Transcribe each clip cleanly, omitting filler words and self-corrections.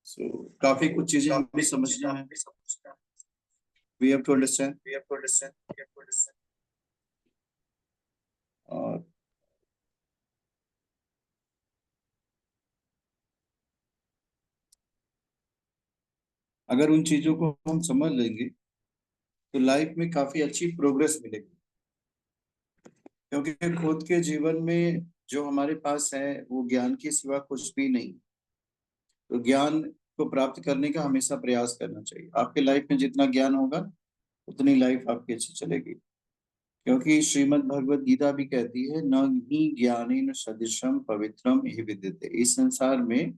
काफी कुछ चीजें हमें समझना है। We have to understand. और अगर उन चीजों को हम समझ लेंगे तो लाइफ में काफी अच्छी प्रोग्रेस मिलेगी, क्योंकि खुद के जीवन में जो हमारे पास है वो ज्ञान के सिवा कुछ भी नहीं। तो ज्ञान को प्राप्त करने का हमेशा प्रयास करना चाहिए। आपके लाइफ में जितना ज्ञान होगा उतनी लाइफ आपकी अच्छी चलेगी, क्योंकि श्रीमद् भगवत गीता भी कहती है न ही ज्ञानेन सदृशम पवित्रम हि विद्यते। इस संसार में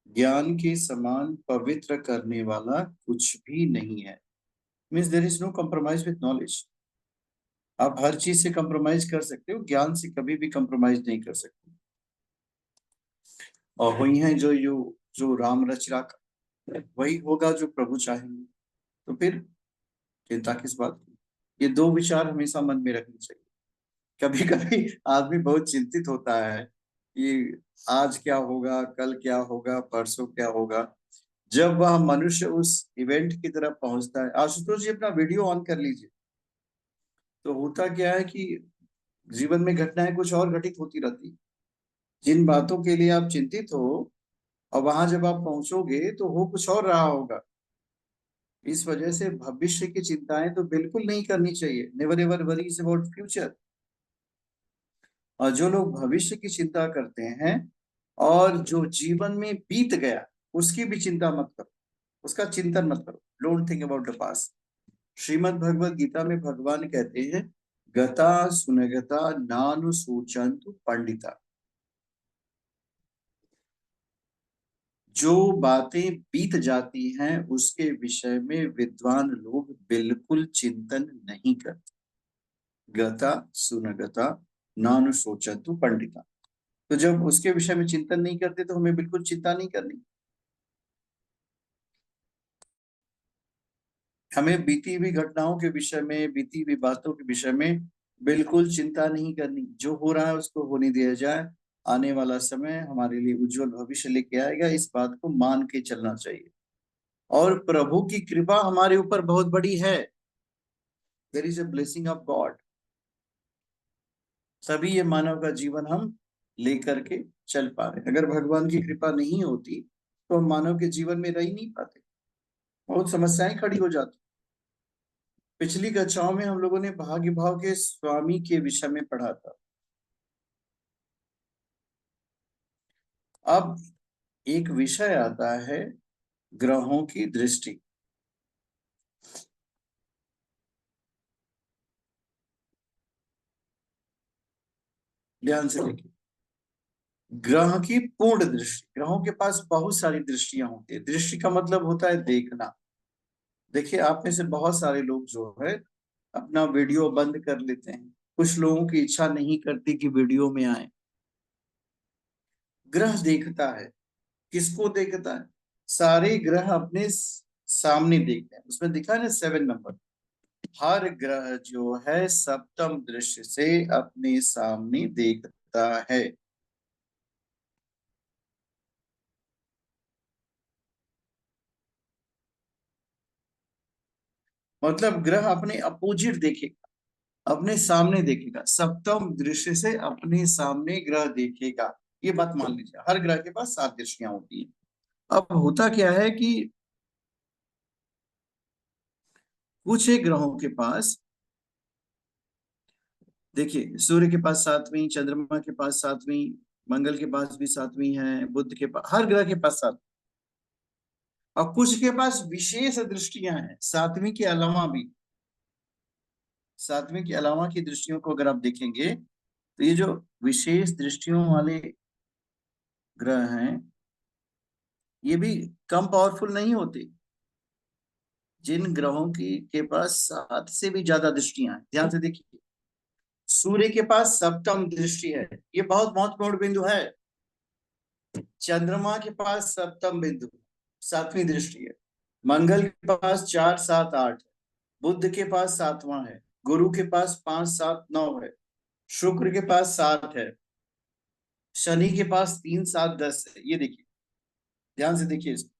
ज्ञान के समान पवित्र करने वाला कुछ भी नहीं है। Means there is no compromise with knowledge. आप हर चीज से कॉम्प्रोमाइज कर सकते हो, ज्ञान से कभी भी कॉम्प्रोमाइज नहीं कर सकते। और वही है जो राम रच रखा, वही होगा जो प्रभु चाहेंगे। तो फिर चिंता किस बात की? ये दो विचार हमेशा मन में रखने चाहिए। कभी कभी आदमी बहुत चिंतित होता है कि आज क्या होगा, कल क्या होगा, परसों क्या होगा। जब वह मनुष्य उस इवेंट की तरफ पहुंचता है, आशुतोष जी अपना वीडियो ऑन कर लीजिए। तो होता क्या है कि जीवन में घटनाएं कुछ और घटित होती रहती। जिन बातों के लिए आप चिंतित हो और वहां जब आप पहुंचोगे तो हो कुछ और रहा होगा। इस वजह से भविष्य की चिंताएं तो बिल्कुल नहीं करनी चाहिए। Never ever worries about future. और जो लोग भविष्य की चिंता करते हैं और जो जीवन में बीत गया उसकी भी चिंता मत करो, उसका चिंतन मत करो। Don't think about the past. Shrimad Bhagwat Gita में भगवान कहते हैं गता सुनगता नानु सोचंतु पंडिता। जो बातें बीत जाती हैं उसके विषय में विद्वान लोग बिल्कुल चिंतन नहीं करते। गता सुनगता नानु सोचंतु पंडिता। तो जब उसके विषय में चिंतन नहीं करते तो हमें बिल्कुल चिंता नहीं करनी। हमें बीती हुई घटनाओं के विषय में, बीती हुई बातों के विषय में बिल्कुल चिंता नहीं करनी। जो हो रहा है उसको होने दिया जाए। आने वाला समय हमारे लिए उज्जवल भविष्य लेके आएगा, इस बात को मान के चलना चाहिए। और प्रभु की कृपा हमारे ऊपर बहुत बड़ी है। There is a blessing of God. सभी ये मानव का जीवन हम लेकर के चल पा रहे। अगर भगवान की कृपा नहीं होती तो हम मानव के जीवन में रह ही नहीं पाते, बहुत समस्याएं खड़ी हो जाती। पिछली कक्षाओं में हम लोगों ने भाग्य भाव के स्वामी के विषय में पढ़ा था। अब एक विषय आता है ग्रहों की दृष्टि। ध्यान से देखिए, ग्रह की पूर्ण दृष्टि। ग्रहों के पास बहुत सारी दृष्टियां होती है। दृष्टि का मतलब होता है देखना। देखिए, आप में से बहुत सारे लोग जो है अपना वीडियो बंद कर लेते हैं। कुछ लोगों की इच्छा नहीं करती कि वीडियो में आए। ग्रह देखता है। किसको देखता है? सारे ग्रह अपने सामने देखते हैं। उसमें दिखा है ना 7 नंबर। हर ग्रह जो है सप्तम दृश्य से अपने सामने देखता है। मतलब ग्रह अपने अपोजिट देखेगा, अपने सामने देखेगा। सप्तम दृश्य से अपने सामने ग्रह देखेगा। ये बात मान लीजिए, हर ग्रह के पास 7 दृष्टियां होती हैं। अब होता क्या है कि कुछ एक ग्रहों के पास, देखिए सूर्य के पास 7वीं, चंद्रमा के पास 7वीं, मंगल के पास भी 7वीं है, बुध के पास, हर ग्रह के पास 7। और कुछ के पास विशेष दृष्टियां हैं 7वीं के अलावा भी। 7वीं के अलावा की दृष्टियों को अगर आप देखेंगे तो ये जो विशेष दृष्टियों वाले ग्रह हैं ये भी कम पावरफुल नहीं होते। जिन ग्रहों की के पास 7 से भी ज्यादा दृष्टियां हैं, ध्यान से देखिए। सूर्य के पास सप्तम दृष्टि है, ये बहुत महत्वपूर्ण बिंदु है। चंद्रमा के पास सप्तम बिंदु, 7वीं दृष्टि है। मंगल के पास 4, 7, 8। बुध के पास 7वां है। गुरु के पास 5, 7, 9 है। शुक्र के पास 7 है। शनि के पास 3, 7, 10 है। ये देखिए, ध्यान से देखिए इसको।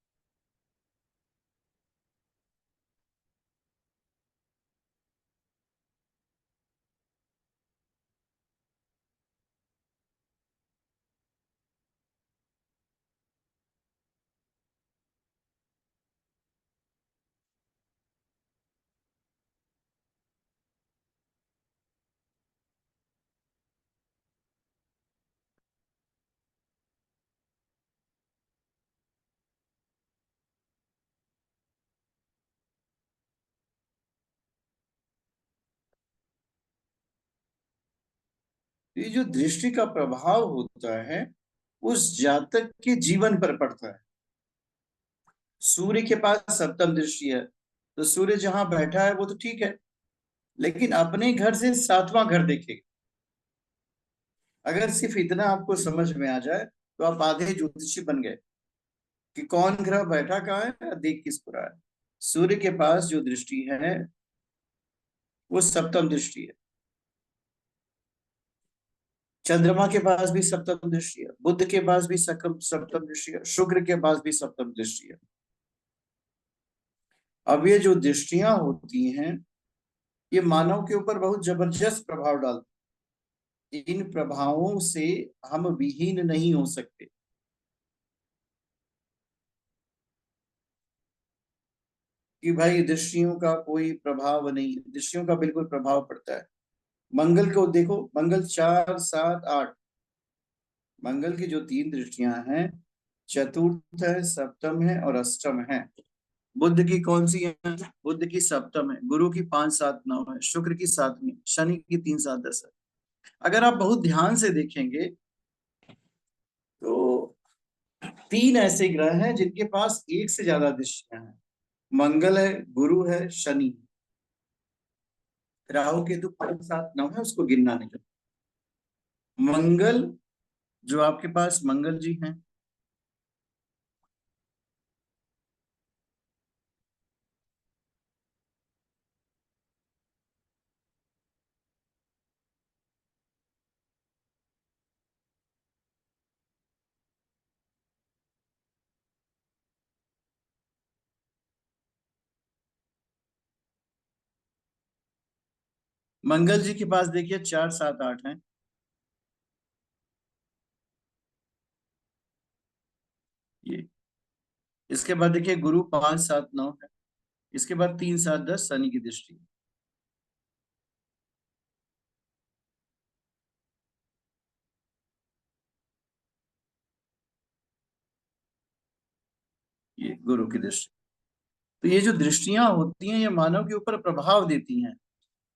ये जो दृष्टि का प्रभाव होता है उस जातक के जीवन पर पड़ता है। सूर्य के पास सप्तम दृष्टि है, तो सूर्य जहां बैठा है वो तो ठीक है, लेकिन अपने घर से सातवां घर देखेगा। अगर सिर्फ इतना आपको समझ में आ जाए तो आप आधे ज्योतिषी बन गए कि कौन ग्रह बैठा कहाँ है, देख किस पर है। सूर्य के पास जो दृष्टि है वो सप्तम दृष्टि है, चंद्रमा के पास भी सप्तम दृष्टि है, बुध के पास भी सप्तम दृष्टि है, शुक्र के पास भी सप्तम दृष्टि है। अब ये जो दृष्टियां होती हैं ये मानव के ऊपर बहुत जबरदस्त प्रभाव डालती हैं। इन प्रभावों से हम विहीन नहीं हो सकते। कि भाई दृष्टियों का कोई प्रभाव नहीं, दृष्टियों का बिल्कुल प्रभाव पड़ता है। मंगल को देखो, मंगल 4, 7, 8, मंगल की जो तीन दृष्टियां हैं, चतुर्थ है, सप्तम है और अष्टम है। बुध की कौन सी है? बुध की सप्तम है, गुरु की 5, 7, 9 है, शुक्र की 7वीं, शनि की 3, 7, 10 है। अगर आप बहुत ध्यान से देखेंगे तो तीन ऐसे ग्रह हैं जिनके पास एक से ज्यादा दृष्टियां हैं। मंगल है, गुरु है, शनि, राहु केतु 5, 7, 9 है, उसको गिनना नहीं। मंगल, जो आपके पास मंगल जी हैं, मंगल जी के पास देखिए 4, 7, 8 है। ये इसके बाद देखिए गुरु 5, 7, 9 है। इसके बाद 3, 7, 10 शनि की दृष्टि। ये गुरु की दृष्टि। तो ये जो दृष्टियां होती हैं ये मानव के ऊपर प्रभाव देती हैं।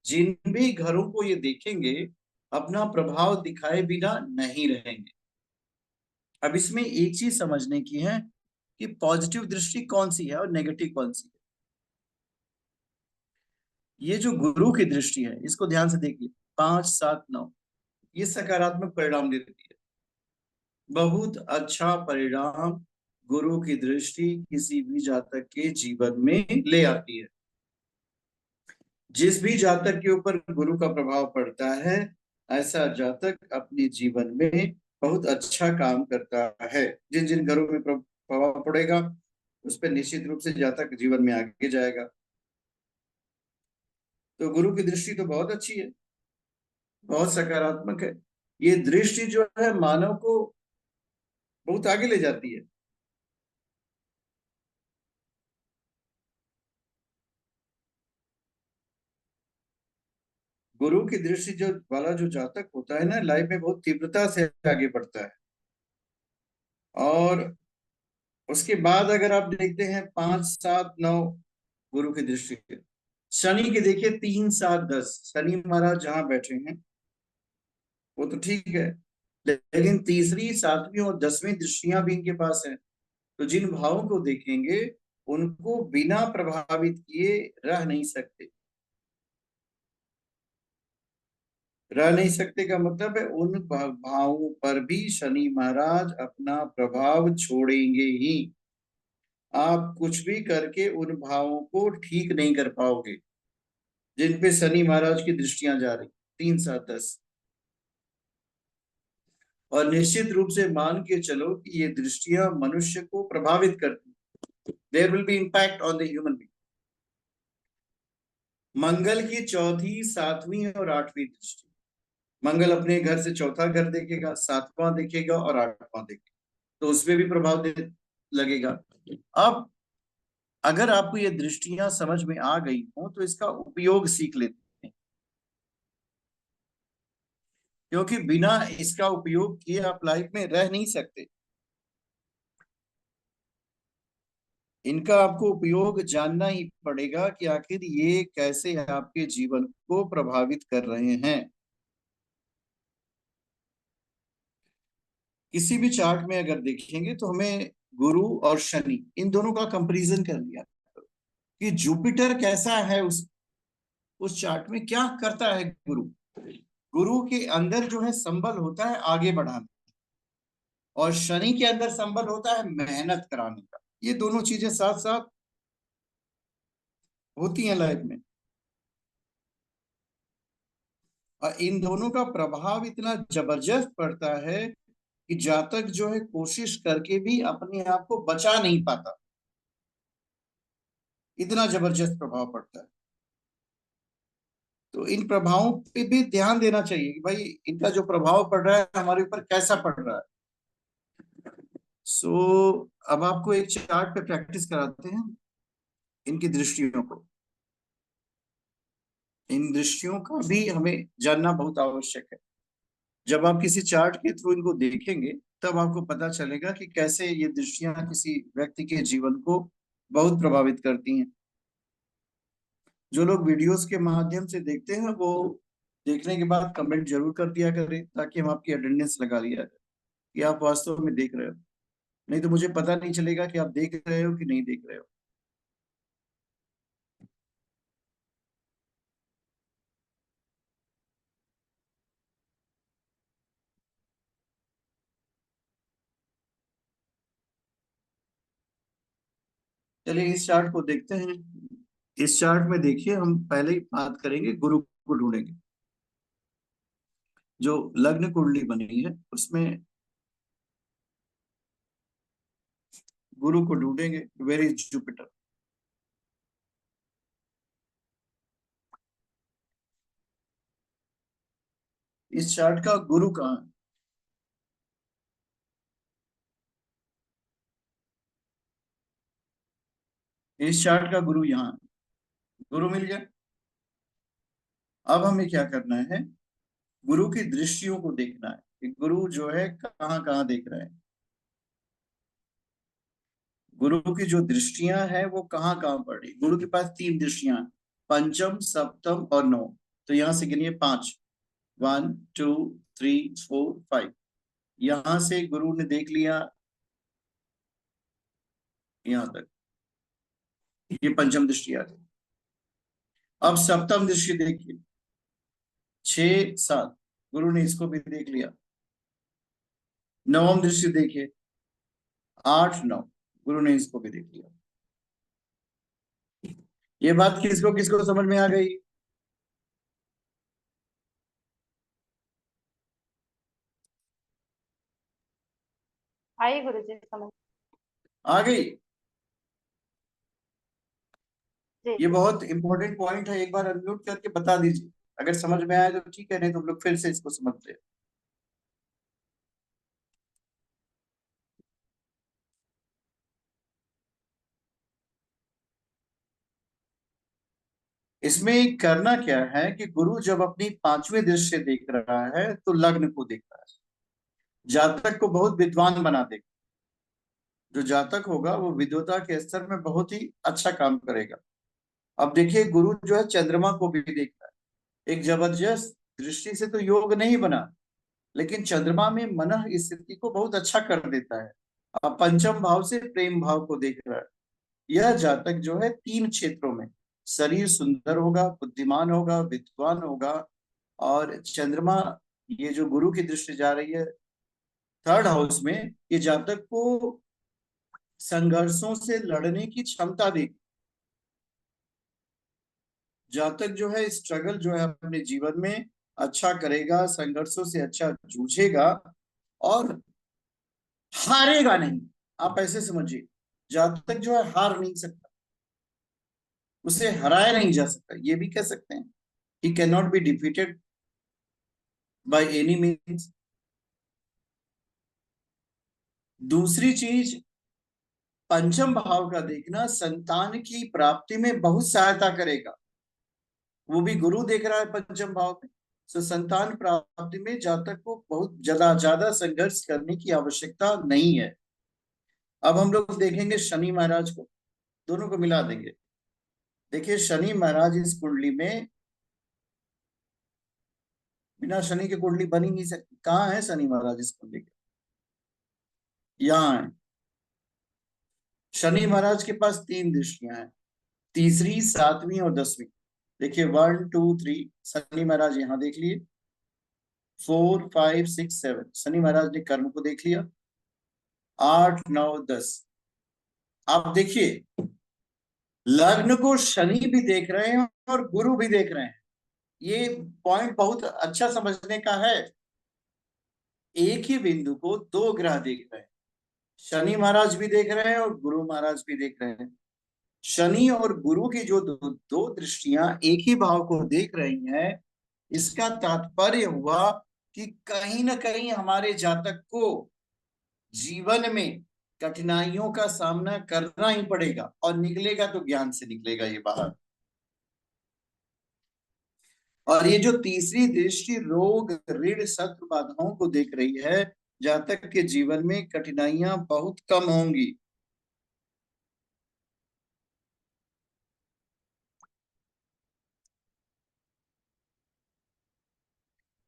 जिन भी घरों को ये देखेंगे अपना प्रभाव दिखाए बिना नहीं रहेंगे। अब इसमें एक चीज समझने की है कि पॉजिटिव दृष्टि कौन सी है और नेगेटिव कौन सी है। ये जो गुरु की दृष्टि है इसको ध्यान से देखिए, 5, 7, 9, ये सकारात्मक परिणाम देती है। बहुत अच्छा परिणाम गुरु की दृष्टि किसी भी जातक के जीवन में ले आती है। जिस भी जातक के ऊपर गुरु का प्रभाव पड़ता है ऐसा जातक अपने जीवन में बहुत अच्छा काम करता है। जिन जिन घरों में प्रभाव पड़ेगा उस पर निश्चित रूप से जातक जीवन में आगे जाएगा। तो गुरु की दृष्टि तो बहुत अच्छी है, बहुत सकारात्मक है। ये दृष्टि जो है मानव को बहुत आगे ले जाती है। गुरु की दृष्टि जो वाला जो जातक होता है ना, लाइफ में बहुत तीव्रता से आगे बढ़ता है। और उसके बाद अगर आप देखते हैं 5, 7, 9 गुरु की दृष्टि के, शनि के देखिए 3, 7, 10, शनि महाराज जहां बैठे हैं वो तो ठीक है, लेकिन तीसरी, 7वीं और 10वीं दृष्टियां भी इनके पास है। तो जिन भावों को देखेंगे उनको बिना प्रभावित किए रह नहीं सकते। रह नहीं सकते का मतलब है उन भावों पर भी शनि महाराज अपना प्रभाव छोड़ेंगे ही। आप कुछ भी करके उन भावों को ठीक नहीं कर पाओगे जिन पे शनि महाराज की दृष्टियां जा रही, 3, 7, 10। और निश्चित रूप से मान के चलो कि ये दृष्टियां मनुष्य को प्रभावित करती, there will be impact on the human being. Mangal की चौथी, 7वीं और 8वीं दृष्टि, मंगल अपने घर से चौथा घर देखेगा, 7वां देखेगा और 8वां देखेगा, तो उसमें भी प्रभाव दे लगेगा। अब अगर आपको ये दृष्टियां समझ में आ गई हो तो इसका उपयोग सीख लेते हैं, क्योंकि बिना इसका उपयोग किए आप लाइफ में रह नहीं सकते। इनका आपको उपयोग जानना ही पड़ेगा कि आखिर ये कैसे आपके जीवन को प्रभावित कर रहे हैं। किसी भी चार्ट में अगर देखेंगे तो हमें गुरु और शनि इन दोनों का कंपैरिजन कर लिया कि जुपिटर कैसा है, उस चार्ट में क्या करता है गुरु। गुरु के अंदर जो है संबल होता है आगे बढ़ाना, और शनि के अंदर संबल होता है मेहनत कराने का। ये दोनों चीजें साथ साथ होती हैं लाइफ में, और इन दोनों का प्रभाव इतना जबरदस्त पड़ता है कि जातक जो है कोशिश करके भी अपने आप को बचा नहीं पाता, इतना जबरदस्त प्रभाव पड़ता है। तो इन प्रभावों पे भी ध्यान देना चाहिए कि भाई इनका जो प्रभाव पड़ रहा है हमारे ऊपर कैसा पड़ रहा है। सो अब आपको एक चार्ट पे प्रैक्टिस कराते हैं इनकी दृष्टियों को। इन दृष्टियों का भी हमें जानना बहुत आवश्यक है। जब आप किसी चार्ट के थ्रू इनको देखेंगे तब आपको पता चलेगा कि कैसे ये दृष्टियां किसी व्यक्ति के जीवन को बहुत प्रभावित करती हैं। जो लोग वीडियोस के माध्यम से देखते हैं वो देखने के बाद कमेंट जरूर कर दिया करें, ताकि हम आपकी अटेंडेंस लगा लिया जाए कि आप वास्तव में देख रहे हो। नहीं तो मुझे पता नहीं चलेगा कि आप देख रहे हो कि नहीं देख रहे हो। चलिए इस चार्ट को देखते हैं। इस चार्ट में देखिए, हम पहले ही बात करेंगे गुरु को ढूंढेंगे। जो लग्न कुंडली बनी है उसमें गुरु को ढूंढेंगे। Where is Jupiter. इस चार्ट का गुरु कहाँ है? इस चार्ट का गुरु यहाँ है। गुरु मिल गया। अब हमें क्या करना है, गुरु की दृष्टियों को देखना है कि गुरु जो है कहाँ कहाँ देख रहे हैं। गुरु की जो दृष्टियां हैं वो कहाँ कहाँ पड़ रही। गुरु के पास तीन दृष्टियां हैं, पंचम सप्तम और नौ। तो यहां से गिनिए पांच। 1 2 3 4 5। यहां से गुरु ने देख लिया यहां तक, ये पंचम दृष्टि आ गई। अब सप्तम दृष्टि देखिए, 6 7। गुरु ने इसको भी देख लिया। नवम दृष्टि देखिए, 8 9। गुरु ने इसको भी देख लिया। ये बात किसको किसको समझ में आ गई? आई गुरुजी समझ। आ गई। जी ये जी। बहुत इंपॉर्टेंट पॉइंट है, एक बार अनम्यूट करके बता दीजिए। अगर समझ में आए तो ठीक है, नहीं तो हम लोग फिर से इसको समझते हैं। इसमें करना क्या है कि गुरु जब अपनी पांचवें दृष्टि से देख रहा है तो लग्न को देख रहा है, जातक को बहुत विद्वान बना देगा। जो जातक होगा वो विद्वता के स्तर में बहुत ही अच्छा काम करेगा। अब देखिए गुरु जो है चंद्रमा को भी देख रहा है। एक जबरदस्त दृष्टि से तो योग नहीं बना, लेकिन चंद्रमा में मन स्थिति को बहुत अच्छा कर देता है। अब पंचम भाव से प्रेम भाव को देख रहा है। यह जातक जो है तीन क्षेत्रों में शरीर सुंदर होगा, बुद्धिमान होगा, विद्वान होगा। और चंद्रमा, ये जो गुरु की दृष्टि जा रही है थर्ड हाउस में, ये जातक को संघर्षों से लड़ने की क्षमता देगी। जातक जो है स्ट्रगल जो है अपने जीवन में अच्छा करेगा, संघर्षों से अच्छा जूझेगा और हारेगा नहीं। आप ऐसे समझिए, जातक जो है हार नहीं सकता, उसे हराया नहीं जा सकता, ये भी कह सकते हैं। He can not be defeated by any means. दूसरी चीज, पंचम भाव का देखना संतान की प्राप्ति में बहुत सहायता करेगा। वो भी गुरु देख रहा है पंचम भाव में। तो संतान प्राप्ति में जातक को बहुत ज्यादा ज्यादा संघर्ष करने की आवश्यकता नहीं है। अब हम लोग देखेंगे शनि महाराज को, दोनों को मिला देंगे। देखिए शनि महाराज इस कुंडली में, बिना शनि की कुंडली बन ही नहीं सकती। कहाँ है शनि महाराज इस कुंडली के? यहाँ है। शनि महाराज के पास 3 दृष्टियां हैं, तीसरी, 7वीं और 10वीं। देखिए 1 2 3, शनि महाराज यहाँ देख लिए। 4 5 6 7, शनि महाराज ने कर्म को देख लिया। 8 9 10। आप देखिए, लग्न को शनि भी देख रहे हैं और गुरु भी देख रहे हैं। ये पॉइंट बहुत अच्छा समझने का है। एक ही बिंदु को 2 ग्रह देख रहे हैं, शनि महाराज भी देख रहे हैं और गुरु महाराज भी देख रहे हैं। शनि और गुरु की जो दो दृष्टियां एक ही भाव को देख रही हैं, इसका तात्पर्य हुआ कि कहीं ना कहीं हमारे जातक को जीवन में कठिनाइयों का सामना करना ही पड़ेगा, और निकलेगा तो ज्ञान से निकलेगा ये बाहर। और ये जो तीसरी दृष्टि रोग ऋण शत्रु बाधाओं को देख रही है, जातक के जीवन में कठिनाइयां बहुत कम होंगी।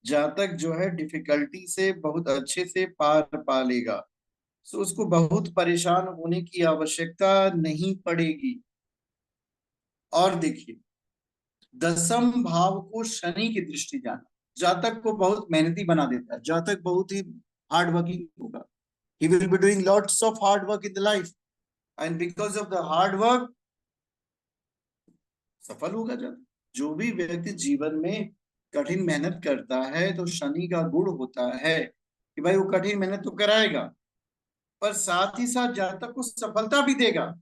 जातक जो है डिफिकल्टी से बहुत अच्छे से पार पा लेगा, तो उसको बहुत परेशान होने की आवश्यकता नहीं पड़ेगी। और देखिए, 10म भाव को शनि की दृष्टि जाना जातक को बहुत मेहनती बना देता है। जातक बहुत ही हार्ड वर्किंग होगा। He will be doing lots of hard work in the life, and because of the hard work सफल होगा जातक। जो भी व्यक्ति जीवन में कठिन मेहनत करता है, तो शनि का गुण होता है कि भाई वो कठिन मेहनत तो कराएगा, पर साथ ही साथ जातक को सफलता भी देगा।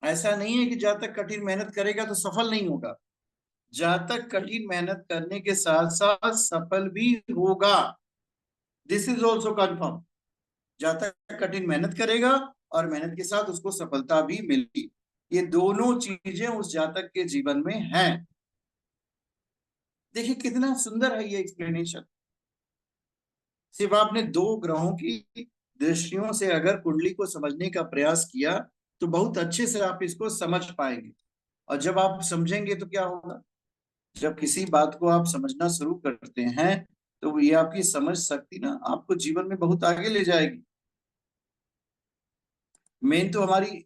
ऐसा नहीं है कि जातक कठिन मेहनत करेगा तो सफल नहीं होगा। जातक कठिन मेहनत करने के साथ साथ सफल भी होगा। This is also confirm. जातक कठिन मेहनत करेगा और मेहनत के साथ उसको सफलता भी मिलेगी। ये दोनों चीजें उस जातक के जीवन में हैं। देखिए कितना सुंदर है ये एक्सप्लेनेशन। सिर्फ आपने 2 ग्रहों की दृष्टियों से अगर कुंडली को समझने का प्रयास किया, तो बहुत अच्छे से आप इसको समझ पाएंगे। और जब आप समझेंगे तो क्या होगा, जब किसी बात को आप समझना शुरू करते हैं, तो ये आपकी समझ शक्ति ना आपको जीवन में बहुत आगे ले जाएगी। मेन तो हमारी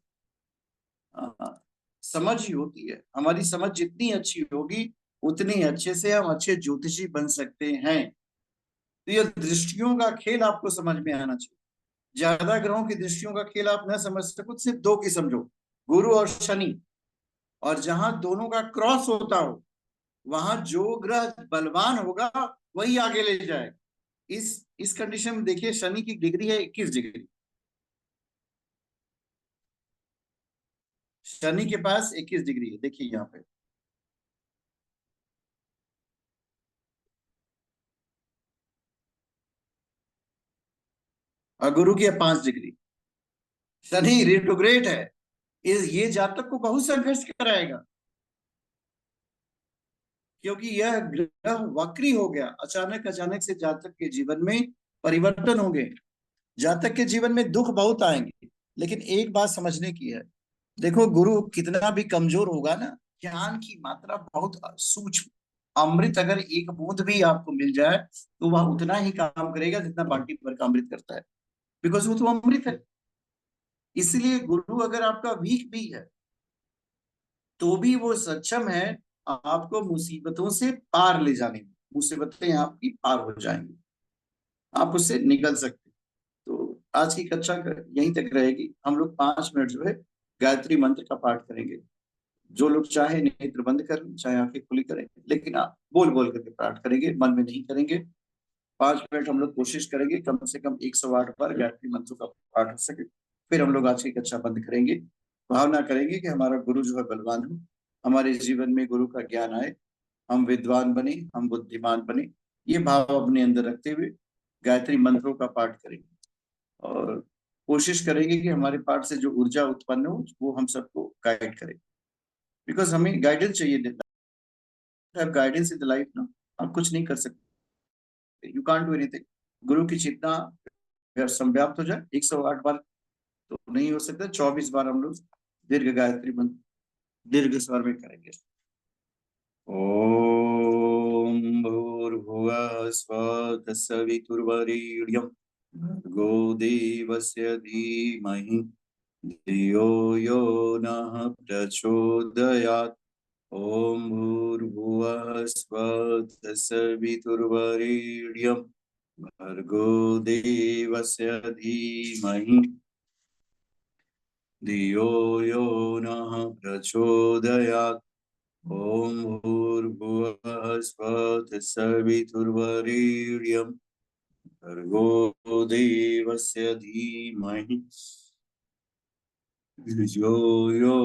समझ ही होती है। हमारी समझ जितनी अच्छी होगी, उतनी अच्छे से हम अच्छे ज्योतिषी बन सकते हैं। तो ये दृष्टियों का खेल आपको समझ में आना चाहिए। ज्यादा ग्रहों की दृष्टियों का खेल आप न समझ सको, सिर्फ 2 की समझो, गुरु और शनि। और जहां दोनों का क्रॉस होता हो, वहां जो ग्रह बलवान होगा वही आगे ले जाएगा। इस कंडीशन में देखिए, शनि की डिग्री है 21 डिग्री। शनि के पास 21 डिग्री है, देखिए यहाँ पे। और गुरु की है 5 डिग्री। शनि रेट्रोग्रेड है। ये जातक को बहुत संघर्ष कराएगा, क्योंकि यह ग्रह वक्री हो गया। अचानक अचानक से जातक के जीवन में परिवर्तन होंगे। जातक के जीवन में दुख बहुत आएंगे, लेकिन एक बात समझने की है। देखो, गुरु कितना भी कमजोर होगा ना, ज्ञान की मात्रा बहुत सूक्ष्म। अमृत अगर एक बूंद भी आपको मिल जाए, तो वह उतना ही काम करेगा जितना बाल्टी भर का अमृत करता है, बिकॉज वो तो अमृत है। इसलिए गुरु अगर आपका वीक भी है, तो भी वो सक्षम है आपको मुसीबतों से पार ले जाने में। मुसीबतें आपकी पार हो जाएंगी, आप उससे निकल सकते हैं। तो आज की कक्षा यहीं तक रहेगी। हम लोग 5 मिनट जो है गायत्री मंत्र का पाठ करेंगे। जो लोग चाहे नेत्र बंद कर लें, चाहे आंखें खुली करें, लेकिन आप बोल बोल करके पाठ करेंगे, मन में नहीं करेंगे। 5 मिनट हम लोग कोशिश करेंगे कम से कम 108 बार गायत्री मंत्र का पाठ हो सके। फिर हम लोग आज की कक्षा बंद करेंगे। भावना करेंगे कि हमारा गुरु जो है बलवान हो, हमारे जीवन में गुरु का ज्ञान आए, हम विद्वान बने, हम बुद्धिमान बने। ये भाव अपने अंदर रखते हुए गायत्री मंत्रों का पाठ करेंगे, और कोशिश करेंगे कि हमारे पाठ से जो ऊर्जा उत्पन्न हो वो हम सबको गाइड करे। बिकॉज हमें गाइडेंस चाहिए। गाइडेंस इन द लाइफ ना, आप कुछ नहीं कर सकते, यू कांट डू एनीथिंग। गुरु की चिंता अगर संव्याप्त हो जाए 108 बार, तो नहीं हो सकता। 24 बार हम लोग दीर्घ गायत्री मंत्र दीर्घ स्वर में करेंगे। ओम भूर्भुवः स्वः तत्सवितुर्वरेण्यं भर्गो देवस्य धीमहि धियो यो नः प्रचोदयात्। ॐ भूर्भुवः स्वः तत्सवितुर्वरेण्यं भर्गो देवस्य धीमहि धियो यो नः प्रचोदयात्। ॐ भूर्भुवः स्वः तत्सवितुर्वरेण्यं भर्गो देवस्य धीमहि धियो यो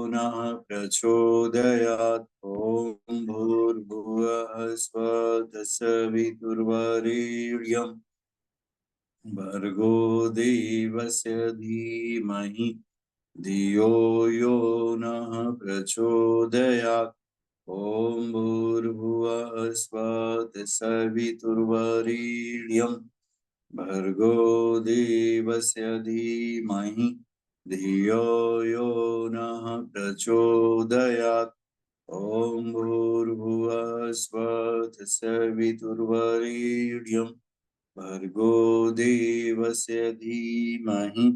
नः प्रचोदयात्। ॐ भूर्भुवः स्वः तत्सवितुर्वरेण्यं भर्गो देवस्य धीमहि धियो यो नः प्रचोदयात्। ॐ भूर्भुवः स्वः तत्सवितुर्वरेण्यं भर्गो देवस्य धीमहि धियो यो नः प्रचोदयात्। ॐ भूर्भुवः स्वः तत्सवितुर्वरेण्यं भर्गो देवस्य धीमहि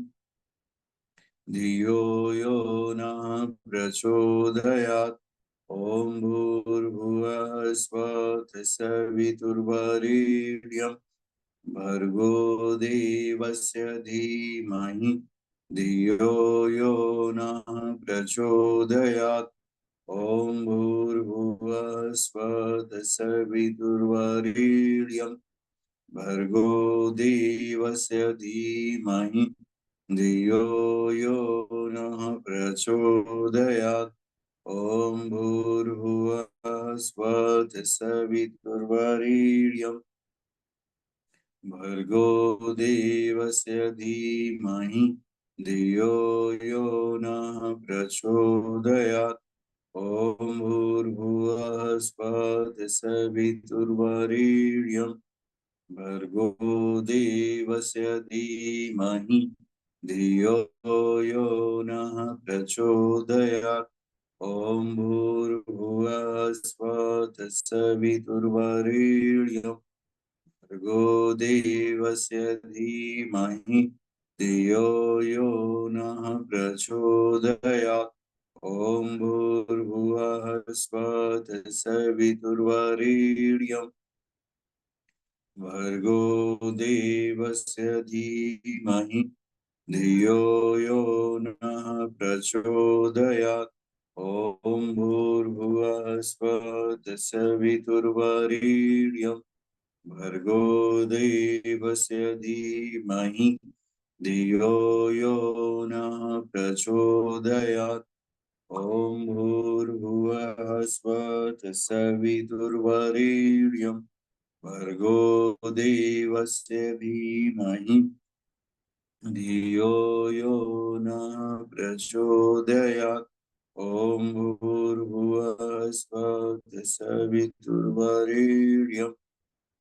धियो यो नः प्रचोदयात्। ॐ भूर्भुवः स्वः तत्सवितुर्वरेण्यं भर्गो देवस्य धीमहि धियो यो नः प्रचोदयात्। ॐ भूर्भुवः स्वः तत्सवितुर्वरेण्यं भर्गो देवस्य धीमहि धियो यो नः प्रचोदयात्। ॐ भूर्भुवः स्वः तत्सवितुर्वरेण्यं भर्गो देवस्य धीमहि धियो यो नः प्रचोदयात्। ॐ भूर्भुवः स्वः तत्सवितुर्वरेण्यं भर्गो देवस्य धीमहि धियो यो नः प्रचोदयात्। ॐ भूर्भुवः स्वः तत्सवितुर्वरेण्यं भर्गो देवस्य धीमहि धियो यो नः प्रचोदयात्। ॐ भूर्भुवः स्वः तत्सवितुर्वरेण्यं भर्गो देवस्य धीमहि धियो यो नः प्रचोदयात्। ॐ भूर्भुवः स्वः तत्सवितुर्वरेण्यं भर्गो देवस्य धीमहि धियो यो नः प्रचोदयात्। ॐ भूर्भुवः स्वः तत्सवितुर्वरेण्यं भर्गो देवस्य धीमहि धियो यो नः प्रचोदयात्। ॐ भूर्भुवः स्वः तत्सवितुर्वरेण्यं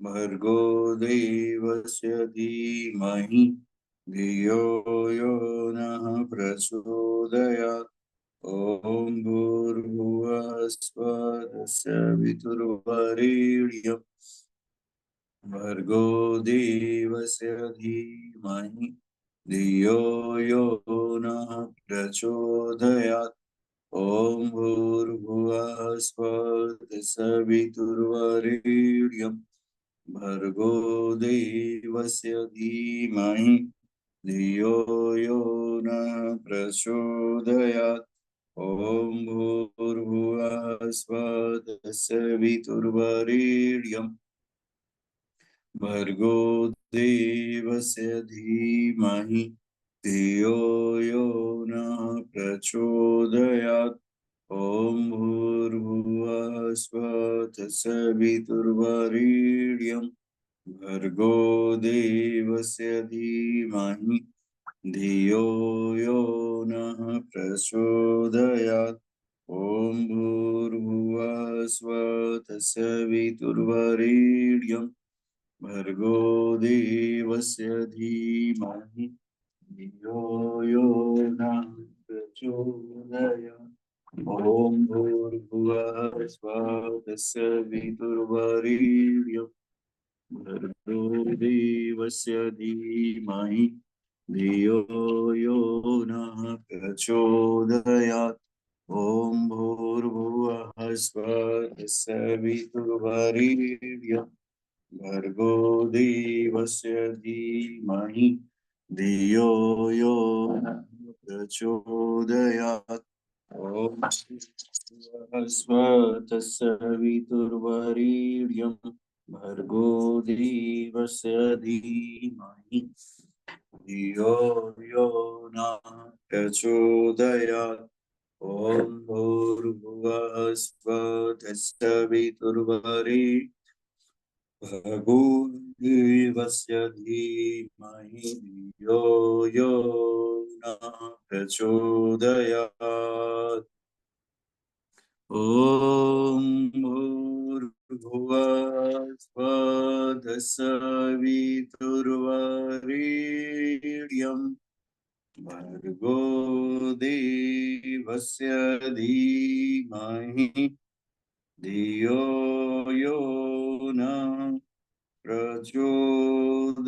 भर्गो देवस्य धीमहि धियो यो नः प्रचोदयात्। ॐ भूर्भुवः स्वः तत्सवितुर्वरेण्यं भर्गो देवस्य धीमहि धियो यो नः प्रचोदयात्। ॐ भूर्भुवः स्वः तत्सवितुर्वरेण्यं भर्गो देवस्य धीमहि धियो यो नः प्रचोदयात्। ॐ भूर्भुवः स्वः तत्सवितुर्वरेण्यं भर्गो देवस्य धीमहि धियो यो नः प्रचोदयात्। ॐ भूर्भुवः स्वः तत्सवितुर्वरेण्यं भर्गो देवस्य धीमहि धियो यो नः प्रचोदयात्। ॐ भूर्भुवः स्वः तत्सवितुर्वरेण्यं भर्गो देवस्य धीमहि धियो यो नः प्रचोदयात्। ॐ भूर्भुवः स्वः तत्सवितुर्वरेण्यं भर्गो देवस्य धीमहि धियो यो नः प्रचोदयात्। ॐ भूर्भुवः स्वः सवितुर्वरेण्यं भर्गो देवस्य धीमहि धियो यो नः प्रचोदयात्। ॐ सवितुर्वरेण्यं भर्गो देवस्य धीमहि धियो यो नः प्रचोदयात्। ॐ भूर्भुवः स्वः सवितुर्वरेण्यं भर्गो देवस्य धीमहि धियो यो नः प्रचोदयात्। ॐ भूर्भुवः स्वः सवितुर्वरेण्यं भर्गो देवस्य धीमहि धियो यो नः प्रचोदयात्।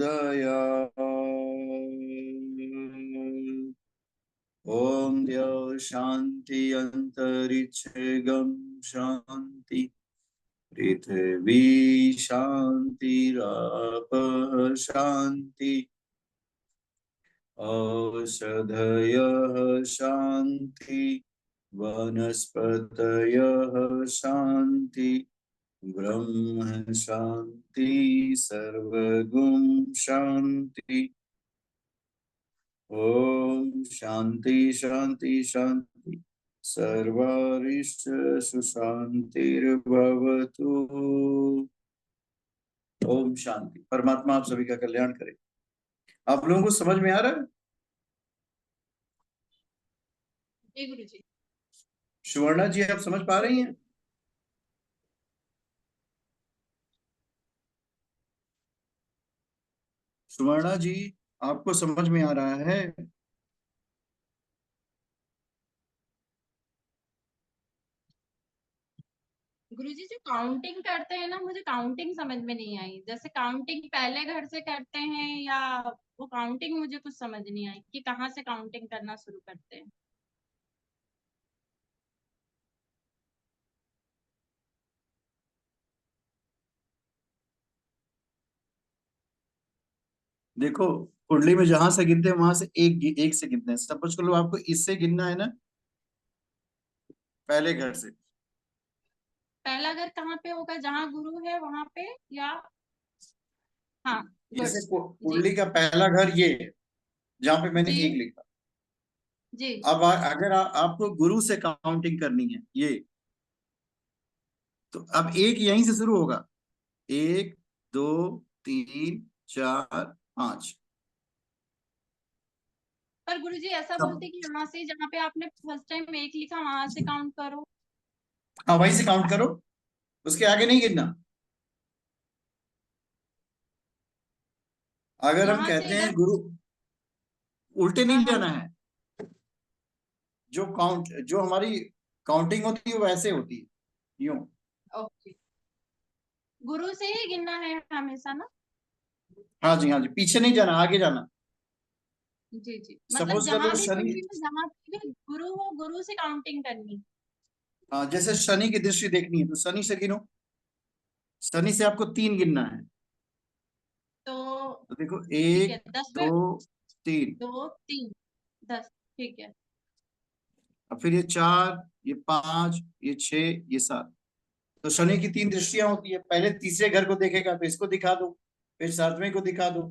ॐ द्यौः शान्ति अन्तरिक्षगं शान्ति पृथिवी शान्तिरापः शान्ति औषधयः शान्ति वनस्पतयः शान्ति ब्रह्म शान्ति सर्वगुं शान्ति। ॐ शान्ति शान्ति शान्ति सर्वारिष्ट सुशान्तिर्भवतु। ओम शांति। परमात्मा आप सभी का कल्याण करे। आप लोगों को समझ में आ रहा है? जी गुरु जी। सुवर्णा जी आप समझ पा रही हैं? सुवर्णा जी आपको समझ में आ रहा है? गुरुजी जो काउंटिंग करते हैं ना, मुझे काउंटिंग समझ में नहीं आई। जैसे काउंटिंग पहले घर से करते हैं या वो काउंटिंग मुझे कुछ समझ नहीं आई कि कहाँ से काउंटिंग करना शुरू करते हैं। देखो कुंडली में जहां से गिनते हैं वहां से एक से गिनते हैं। सपोज कर लो आपको इससे गिनना है ना, पहले घर से। पहला घर कहाँ पे होगा? जहाँ गुरु है वहां पे या? हाँ गुड। जैसे जी कुंडली का पहला घर ये है जहाँ पे मैंने एक जी लिखा। जी। अब अगर आपको गुरु से काउंटिंग करनी है ये, तो अब एक यहीं से शुरू होगा। 1 2 3 4 5। पर गुरुजी ऐसा सब बोलते कि यहाँ से जहाँ पे आपने फर्स्ट टाइम एक लिखा वहां से काउंट करो। हाँ वहीं से काउंट करो, उसके आगे नहीं गिनना। अगर हम यहाँ से कहते इधर। हैं गुरु, उल्टे हाँ नहीं हाँ। जाना है। जो हमारी काउंटिंग होती है वो ऐसे होती है, यूं। ओके। गुरु से ही गिनना है हमेशा ना? हाँ जी हाँ जी, पीछे नहीं जाना, आगे जाना। जी जी, मतलब सपोज कर लो जहां भी शनि, कुंडली में जहां भी गुरु हो, गुरु से काउंटिंग करनी। हाँ जैसे शनि की दृष्टि देखनी है तो शनि से गिनो। शनि से आपको 3 गिनना है। तो तो देखो ठीक 1 है, 10 पे 2 3, 2 3 10। ठीक है। और फिर ये 4, ये 5, ये 6, ये 7। तो शनि की 3 दृष्टियां होती है। पहले तीसरे घर को देखेगा तो इसको दिखा दो, फिर 7वें को दिखा दो,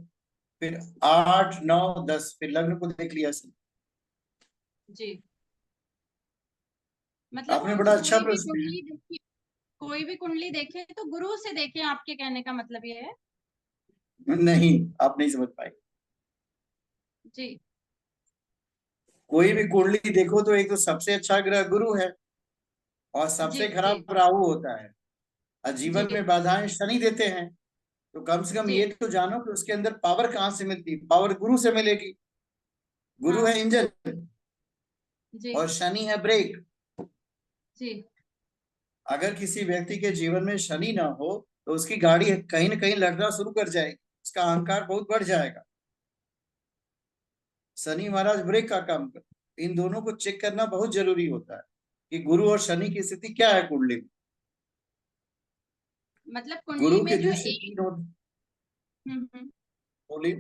फिर 8 9 10, फिर लग्न को देख लिया शनि। जी, मतलब आपने हम बड़ा अच्छा कोई भी प्रश्न। कुंडली देखी, कोई भी कुंडली देखे तो गुरु से देखें, आपके कहने का मतलब ये है? नहीं, आप नहीं समझ पाए। जी कोई भी कुंडली देखो तो एक तो सबसे अच्छा ग्रह गुरु है और जी सबसे जी खराब राहु होता है, और जी जीवन में बाधाएं शनि देते हैं। तो कम से कम जी। ये तो जानो कि उसके अंदर पावर कहाँ से मिलती है। पावर गुरु से मिलेगी। गुरु है हाँ। इंजन जी और शनि है ब्रेक। जी। अगर किसी व्यक्ति के जीवन में शनि ना हो तो उसकी गाड़ी कहीं ना कहीं लड़ना शुरू कर जाएगी। इसका अहंकार बहुत बढ़ जाएगा। शनि महाराज ब्रेक का काम करते, इन दोनों को चेक करना बहुत जरूरी होता है कि गुरु और शनि की स्थिति क्या है कुंडली में। मतलब कुंडली गुरु के में जो दृष्टि एक 3 होते। बोलिए।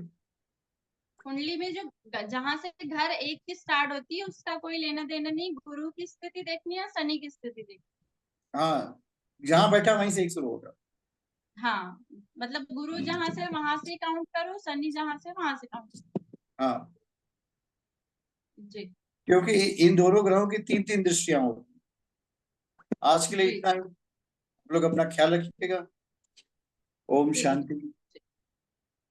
कुंडली में जो जहां से घर एक की स्टार्ट होती है उसका कोई लेना देना नहीं, गुरु की स्थिति देखनी है, शनि की स्थिति देखनी हाँ, जहां बैठा वहीं से एक शुरू होगा। है। हाँ, मतलब गुरु जहां से वहां से काउंट करो, शनि जहां से वहां से काउंट हाँ, जी क्योंकि इन दोनों ग्रहों की 3 3 दृष्टियां होती। आज के लिए जी इतना ही। आप लोग अपना ख्याल रखिएगा। ओम जी शांति।